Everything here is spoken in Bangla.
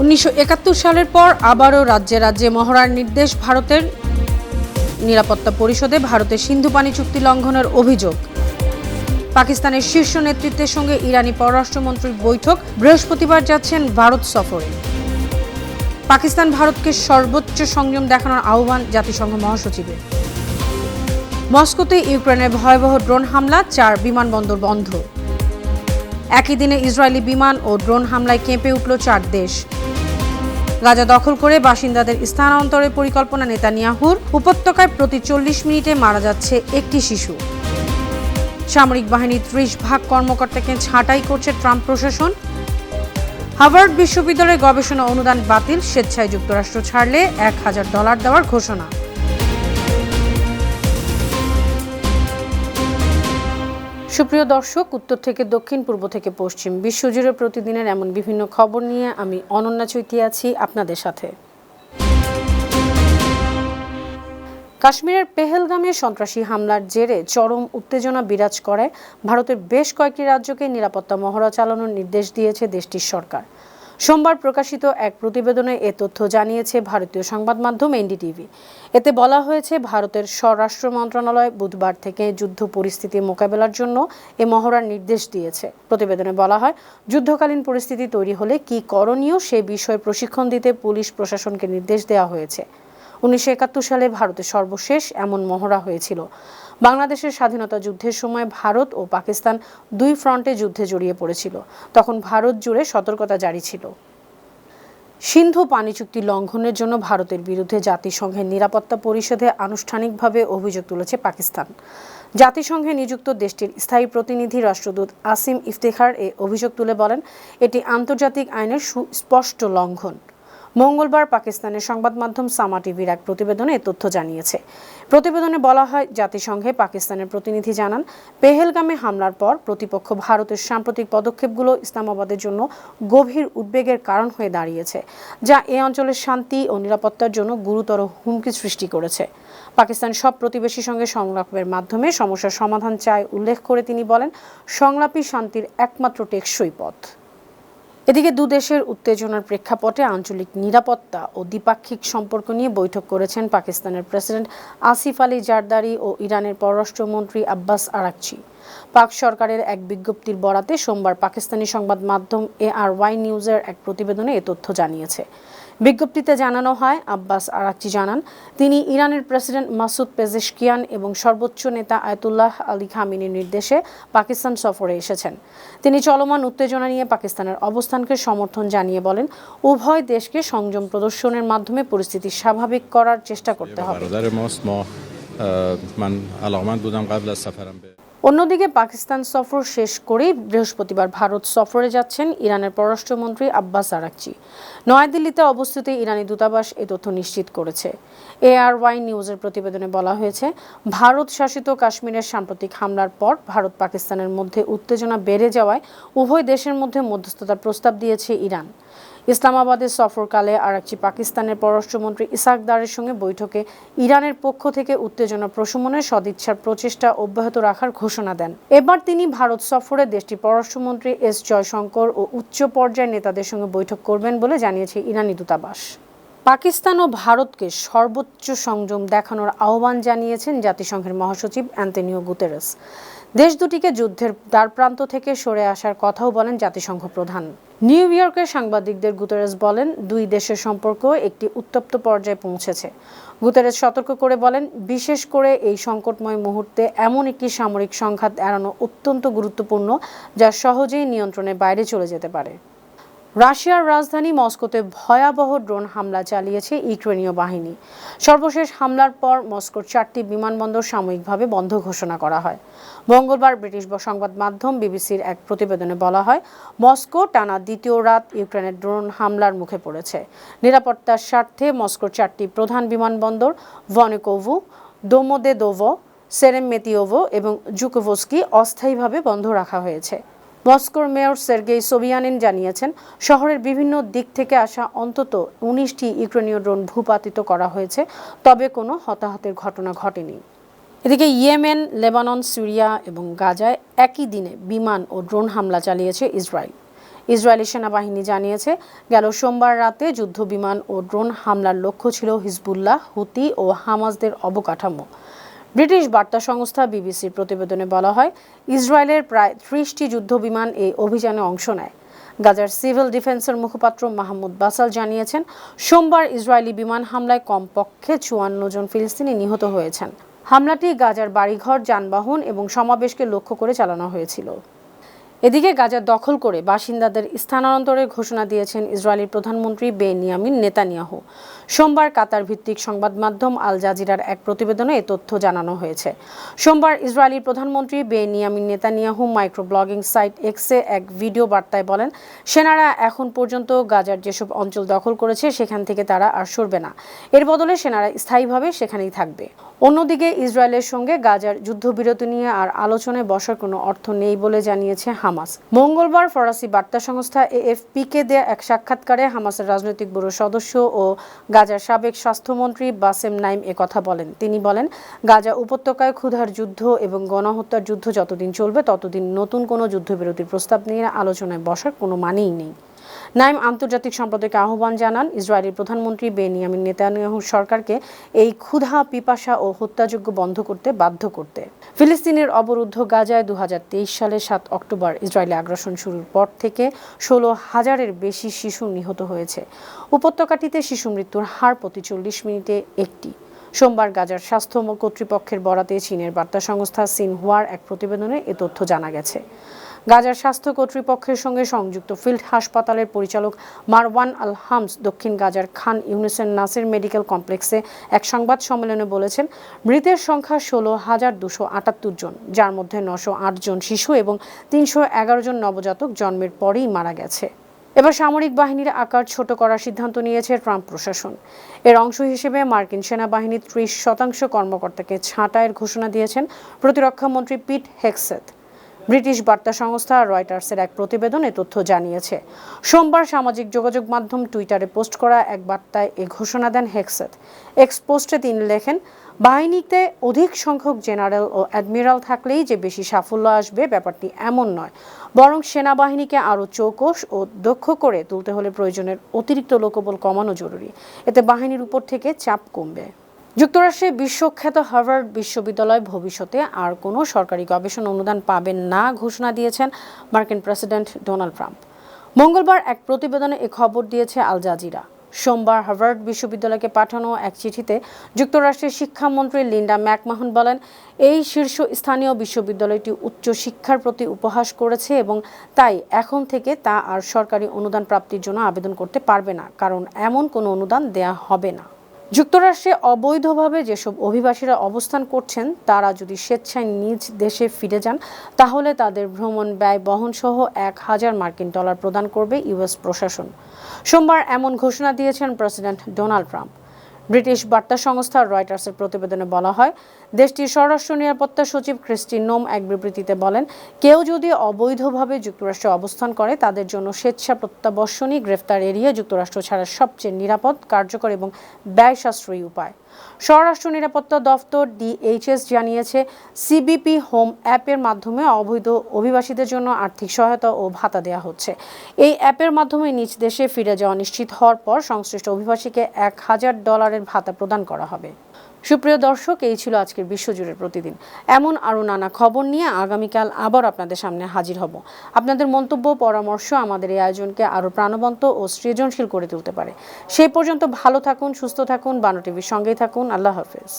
1971 সালের পর আবারও রাজ্যে রাজ্যে মহড়ার নির্দেশ ভারতের। নিরাপত্তা পরিষদে ভারতের সিন্ধু পানি চুক্তি লঙ্ঘনের অভিযোগ। পাকিস্তানের শীর্ষ নেতৃত্বের সঙ্গে ইরানি পররাষ্ট্রমন্ত্রীর বৈঠক। বৃহস্পতিবার যাচ্ছেন ভারত সফরে। পাকিস্তান ভারতকে সর্বোচ্চ সংযম দেখানোর আহ্বান জাতিসংঘ মহাসচিবের। মস্কোতে ইউক্রেনের ভয়াবহ ড্রোন হামলা, 4 বিমানবন্দর বন্ধ। একই দিনে ইসরায়েলি বিমান ও ড্রোন হামলায় কেঁপে উঠল 4 দেশ। গাজা দখল করে বাসিন্দাদের স্থানান্তরের পরিকল্পনা নেতানিয়াহুর। উপত্যকায় প্রতি 40 মিনিটে মারা যাচ্ছে একটি শিশু। সামরিক বাহিনীর 30 ভাগ কর্মকর্তাকে ছাঁটাই করছে ট্রাম্প প্রশাসন। হার্ভার্ড বিশ্ববিদ্যালয়ের গবেষণা অনুদান বাতিল, স্বেচ্ছায় যুক্তরাষ্ট্র ছাড়লে $1000 দেওয়ার ঘোষণা। সুপ্রিয় দর্শক, উত্তর থেকে দক্ষিণ, পূর্ব থেকে পশ্চিম, বিশ্বজুড়ে প্রতিদিনের এমন বিভিন্ন খবর নিয়ে আমি অনন্যা চৈতি আছি আপনাদের সাথে। কাশ্মীরের পেহেলগামে সন্ত্রাসী হামলার জেরে চরম উত্তেজনা বিরাজ করায় ভারতের বেশ কয়েকটি রাজ্যকে নিরাপত্তা মহড়া চালানোর নির্দেশ দিয়েছে দেশটির সরকার। সোমবার প্রকাশিত এক প্রতিবেদনে এ তথ্য জানিয়েছে ভারতীয় সংবাদ মাধ্যম এনডিটিভি। এতে বলা হয়েছে, ভারতের স্বরাষ্ট্র মন্ত্রণালয় বুধবার থেকে যুদ্ধ পরিস্থিতি মোকাবেলার জন্য এ মহড়ার নির্দেশ দিয়েছে। প্রতিবেদনে বলা হয়, যুদ্ধকালীন পরিস্থিতি তৈরি হলে কী করণীয় সে বিষয়ে প্রশিক্ষণ দিতে পুলিশ প্রশাসনকে নির্দেশ দেওয়া হয়েছে। 1971 সালে ভারতের সর্বশেষ এমন মহড়া হয়েছিল। বাংলাদেশের স্বাধীনতা যুদ্ধের সময় ভারত ও পাকিস্তান 2 ফ্রন্টে যুদ্ধে জড়িয়ে পড়েছিল। তখন ভারত জুড়ে সতর্কতা জারি ছিল। সিন্ধু পানি চুক্তি লঙ্ঘনের জন্য ভারতের বিরুদ্ধে জাতিসংঘের নিরাপত্তা পরিষদে আনুষ্ঠানিকভাবে অভিযোগ তুলেছে পাকিস্তান। জাতিসংঘে নিযুক্ত দেশটির স্থায়ী প্রতিনিধি রাষ্ট্রদূত আসিম ইফতেখার এ অভিযোগ তুলে বলেন, এটি আন্তর্জাতিক আইনের সুস্পষ্ট লঙ্ঘন। মঙ্গলবার পাকিস্তানের সংবাদ মাধ্যম সামা টিভির এক প্রতিবেদনে এ তথ্য জানিয়েছে। প্রতিবেদনে বলা হয়, জাতিসংঘে পাকিস্তানের প্রতিনিধি জানান, পেহেলগামে হামলার পর প্রতিপক্ষ ভারতের সাম্প্রতিক পদক্ষেপগুলো ইসলামাবাদের জন্য গভীর উদ্বেগের কারণ হয়ে দাঁড়িয়েছে, যা এ অঞ্চলের শান্তি ও নিরাপত্তার জন্য গুরুতর হুমকি সৃষ্টি করেছে। পাকিস্তান সব প্রতিবেশীর সঙ্গে সংলাপের মাধ্যমে সমস্যার সমাধান চায় উল্লেখ করে তিনি বলেন, সংলাপই শান্তির একমাত্র টেকসই পথ। এদিকে দুদেশের উত্তেজনার প্রেক্ষাপটে আঞ্চলিক নিরাপত্তা ও দ্বিপাক্ষিক সম্পর্ক নিয়ে বৈঠক করেছেন পাকিস্তানের প্রেসিডেন্ট আসিফ আলী জারদারি ও ইরানের পররাষ্ট্রমন্ত্রী আব্বাস আরাকচি। পাক সরকারের এক বিজ্ঞপ্তির বরাতে সোমবার পাকিস্তানি সংবাদ মাধ্যম ARY নিউজের এক প্রতিবেদনে এ তথ্য জানিয়েছে। বিজ্ঞপ্তিতে জানানো হয়, আব্বাস আরাকচি জানান, তিনি ইরানের প্রেসিডেন্ট মাসুদ পেজেশকিয়ান এবং সর্বোচ্চ নেতা আয়াতুল্লাহ আলী খামেনির নির্দেশে পাকিস্তান সফরে এসেছেন। তিনি চলমান উত্তেজনা নিয়ে পাকিস্তানের অবস্থানকে সমর্থন জানিয়ে বলেন, উভয় দেশকে সংযম প্রদর্শনের মাধ্যমে পরিস্থিতি স্বাভাবিক করার চেষ্টা করতে হবে। অন্যদিকে পাকিস্তান সফর শেষ করেই বৃহস্পতিবার ভারত সফরে যাচ্ছেন ইরানের পররাষ্ট্রমন্ত্রী আব্বাস আরাকচি। নয়াদিল্লিতে অবস্থিত ইরানি দূতাবাস এ তথ্য নিশ্চিত করেছে। ARY নিউজের প্রতিবেদনে বলা হয়েছে, ভারত শাসিত কাশ্মীরের সাম্প্রতিক হামলার পর ভারত পাকিস্তানের মধ্যে উত্তেজনা বেড়ে যাওয়ায় উভয় দেশের মধ্যে মধ্যস্থতার প্রস্তাব দিয়েছে ইরান। ইসলামাবাদের সফরকালে আরাকচি পাকিস্তানের পররাষ্ট্রমন্ত্রী ইসাক দারের সঙ্গে বৈঠকে ইরানের পক্ষ থেকে উত্তেজনা প্রশমনের সদিচ্ছার প্রচেষ্টা অব্যাহত রাখার ঘোষণা দেন। এবার তিনি ভারত সফরে দেশটির পররাষ্ট্রমন্ত্রী S জয়শঙ্কর ও উচ্চ পর্যায়ের নেতাদের সঙ্গে বৈঠক করবেন বলে জানিয়েছে ইরানি দূতাবাস। পাকিস্তান ও ভারতকে সর্বোচ্চ সংযম দেখানোর আহ্বান জানিয়েছেন জাতিসংঘের মহাসচিব অ্যান্তোনিও গুতেরেস। দেশ দুটিকে যুদ্ধের দ্বারপ্রান্ত থেকে সরে আসার কথাও বলেন জাতিসংঘ প্রধান। নিউ ইয়র্কের সাংবাদিকদের গুতেরেস বলেন, দুই দেশের সম্পর্ক একটি উত্তপ্ত পর্যায়ে পৌঁছেছে। গুতেরেস সতর্ক করে বলেন, বিশেষ করে এই সংকটময় মুহূর্তে এমন একটি সামরিক সংঘাত এড়ানো অত্যন্ত গুরুত্বপূর্ণ, যা সহজেই নিয়ন্ত্রণের বাইরে চলে যেতে পারে। রাশিয়ার রাজধানী মস্কোতে ভয়াবহ ড্রোন হামলা চালিয়েছে ইউক্রেনীয় বাহিনী। সর্বশেষ হামলার পর মস্কোর 4টি বিমানবন্দর সাময়িকভাবে বন্ধ ঘোষণা করা হয়। মঙ্গলবার ব্রিটিশ সংবাদ মাধ্যম বিবিসির এক প্রতিবেদনে বলা হয়, মস্কো টানা দ্বিতীয় রাত ইউক্রেনের ড্রোন হামলার মুখে পড়েছে। নিরাপত্তার স্বার্থে মস্কোর 4টি প্রধান বিমানবন্দর ভনিকোভো, দোমোদেদোভো, সেরেমেতিওভো এবং জুকোভস্কি অস্থায়ীভাবে বন্ধ রাখা হয়েছে। মস্কোর মেয়র সের্গেই সোবিয়ানিন জানিয়েছেন, শহরের বিভিন্ন দিক থেকে আসা অন্তত 19টি ইউক্রেনীয় ড্রোন ভূপাতিত করা হয়েছে, তবে কোনো হতাহতের ঘটনা ঘটেনি। এদিকে ইয়েমেন, লেবানন, সিরিয়া এবং গাজায় একই দিনে বিমান ও ড্রোন হামলা চালিয়েছে ইসরায়েল। ইসরায়েলি সেনাবাহিনী জানিয়েছে, গেল সোমবার রাতে যুদ্ধবিমান ও ড্রোন হামলার লক্ষ্য ছিল হিজবুল্লাহ, হুতি ও হামাসদের অবকাঠামো। ব্রিটিশ বার্তা সংস্থা বিবিসির প্রতিবেদনে বলা হয়, ইসরায়েলের প্রায় ৩০টি যুদ্ধবিমান এই অভিযানে অংশ নেয়। গাজার সিভিল ডিফেন্সের মুখপাত্র মাহমুদ বাসাল জানিয়েছেন, সোমবার ইসরায়েলি বিমান হামলায় কমপক্ষে ৫৪ জন ফিলিস্তিনি নিহত হয়েছেন। হামলাটি গাজার বাড়িঘর, যানবাহন এবং সমাবেশকে লক্ষ্য করে চালানো হয়েছিল। এদিকে গাজা দখল করে বাসিন্দাদের স্থানান্তরের ঘোষণা দিয়েছেন ইসরায়েলি প্রধানমন্ত্রী বেনিয়ামিন নেতানিয়াহু। সোমবার কাতার ভিত্তিক সংবাদ মাধ্যম আল জাজিরার এক প্রতিবেদনে এ তথ্য জানানো হয়েছে। সোমবার ইসরায়েলি প্রধানমন্ত্রী Benjamin Netanyahu micro blogging site এক্সে এক ভিডিও বার্তায় বলেন, সেনারা এখন পর্যন্ত গাজার যেসব অঞ্চল দখল করেছে সেখান থেকে তারা আর সরবে না। এর বদলে সেনারা স্থায়ীভাবে সেখানেই থাকবে। অন্যদিকে ইসরায়েলের সঙ্গে গাজার যুদ্ধবিরতি নিয়ে আর আলোচনায় বসার কোনো অর্থ নেই বলে জানিয়েছে হামাস। মঙ্গলবার ফরাসি বার্তা সংস্থা এএফপিকে দেয়া এক সাক্ষাৎকারে হামাসের রাজনৈতিক ব্যুরো সদস্য ও গাজার সাবেক স্বাস্থ্যমন্ত্রী বাসেম নাইম কথা বলেন। তিনি বলেন, গাজা উপত্যকায় ক্ষুধার যুদ্ধ এবং গণহত্যার যুদ্ধ যতদিন চলবে ততদিন নতুন কোনো যুদ্ধবিরতির প্রস্তাব নিয়ে আলোচনায় বসার কোনো মানেই নেই। নাইম আন্তর্জাতিক সম্প্রদায়কে আহ্বান জানান ইসরায়েলি প্রধানমন্ত্রী বেনিয়ামিন নেতানিয়াহুর সরকারকে এই ক্ষুধা, পিপাসা ও হত্যাযজ্ঞ বন্ধ করতে বাধ্য করতে। ফিলিস্তিনের অবরুদ্ধ গাজায় ২০২৩ সালের ৭ অক্টোবর ইসরায়েলি আগ্রাসন শুরুর পর থেকে ১৬,০০০-এর বেশি শিশু নিহত হয়েছে। উপত্যকাটিতে শিশু মৃত্যুর হার প্রতি ৪০ মিনিটে একটি। সোমবার গাজার স্বাস্থ্য কর্তৃপক্ষের বরাতে চীনের বার্তা সংস্থা সিনহুয়ার এক প্রতিবেদনে এ তথ্য জানা গেছে। গাজার স্বাস্থ্য কর্তৃপক্ষের সঙ্গে সংযুক্ত ফিল্ড হাসপাতালের পরিচালক মারওয়ান আল হামস দক্ষিণ গাজার খান ইউনিসের নাসির মেডিকেল কমপ্লেক্সে এক সংবাদ সম্মেলনে বলেছেন, মৃতের সংখ্যা ১৬,২৭৮ জন, যার মধ্যে ৯০৮ জন শিশু এবং ৩১১ জন নবজাতক জন্মের পরেই মারা গেছে। এবার সামরিক বাহিনীর আকার ছোট করার সিদ্ধান্ত নিয়েছে ট্রাম্প প্রশাসন। এর অংশ হিসেবে মার্কিন সেনাবাহিনীর ৩০% কর্মকর্তাকে ছাঁটাইয়ের ঘোষণা দিয়েছেন প্রতিরক্ষামন্ত্রী পিট হেগসেথ। ব্রিটিশ বার্তা সংস্থা রয়টার্সের এক প্রতিবেদন এ তথ্য জানিয়েছে। সোমবার সামাজিক যোগাযোগ মাধ্যম টুইটারে পোস্ট করা এক বার্তায় এ ঘোষণা দেন হেগসেথ। এক্স পোস্টে তিনি লেখেন, বাহিনীতে অধিক সংখ্যক জেনারেল ও অ্যাডমিরাল থাকলেই যে বেশি সাফল্য আসবে ব্যাপারটি এমন নয়, বরং সেনাবাহিনীকে আরও চৌকস ও দক্ষ করে তুলতে হলে প্রয়োজনের অতিরিক্ত লোকবল কমানো জরুরি। এতে বাহিনীর উপর থেকে চাপ কমবে। যুক্তরাষ্ট্রের বিশ্বখ্যাত হার্ভার্ড বিশ্ববিদ্যালয় ভবিষ্যতে আর কোনো সরকারি গবেষণা অনুদান পাবেন না ঘোষণা দিয়েছেন মার্কিন প্রেসিডেন্ট ডোনাল্ড ট্রাম্প। মঙ্গলবার এক প্রতিবেদনে এ খবর দিয়েছে আল জাজিরা। সোমবার হার্ভার্ড বিশ্ববিদ্যালয়কে পাঠানো এক চিঠিতে যুক্তরাষ্ট্রের শিক্ষামন্ত্রী লিন্ডা ম্যাকমাহন বলেন, এই শীর্ষস্থানীয় বিশ্ববিদ্যালয়টি উচ্চ শিক্ষার প্রতি উপহাস করেছে এবং তাই এখন থেকে তা আর সরকারি অনুদান প্রাপ্তির জন্য আবেদন করতে পারবে না, কারণ এমন কোনো অনুদান দেয়া হবে না। যুক্তরাষ্ট্রে অবৈধভাবে যেসব অভিবাসীরা অবস্থান করছেন তারা যদি স্বেচ্ছায় নিজ দেশে ফিরে যান তাহলে তাদের ভ্রমণ ব্যয় বহনসহ $১,০০০ প্রদান করবে ইউএস প্রশাসন। সোমবার এমন ঘোষণা দিয়েছেন প্রেসিডেন্ট ডোনাল্ড ট্রাম্প। ব্রিটিশ বার্তা সংস্থা রয়টার্সের প্রতিবেদনে বলা হয়, দেশটির স্বরাষ্ট্র নিরাপত্তা সচিব ক্রিস্টি নোম এক বিবৃতিতে বলেন, কেউ যদি অবৈধভাবে যুক্তরাষ্ট্রে অবস্থান করে তাদের জন্য স্বেচ্ছা প্রত্যাবর্তনী গ্রেফতার এড়িয়ে যুক্তরাষ্ট্র ছাড়া সবচেয়ে নিরাপদ, কার্যকর এবং ব্যয় সাশ্রয়ী উপায়। স্বরাষ্ট্র নিরাপত্তা দফতর ডিএইচএস জানিয়েছে, সিবিপি হোম অ্যাপের মাধ্যমে অবৈধ অভিবাসীদের জন্য আর্থিক সহায়তা ও ভাতা দেওয়া হচ্ছে। এই অ্যাপের মাধ্যমে নিজ দেশে ফিরে যাওয়া নিশ্চিত হওয়ার পর সংশ্লিষ্ট অভিবাসীকে $১,০০০ ভাতা প্রদান করা হবে। সুপ্রিয় দর্শক, এই ছিল আজকের বিশ্বজুড়ে প্রতিদিন। এমন আরও নানা খবর নিয়ে আগামীকাল আবার আপনাদের সামনে হাজির হব। আপনাদের মন্তব্য, পরামর্শ আমাদের এই আয়োজনকে আরও প্রাণবন্ত ও সৃজনশীল করে তুলতে পারে। সেই পর্যন্ত ভালো থাকুন, সুস্থ থাকুন, বানো টিভির সঙ্গেই থাকুন। আল্লাহ হাফেজ।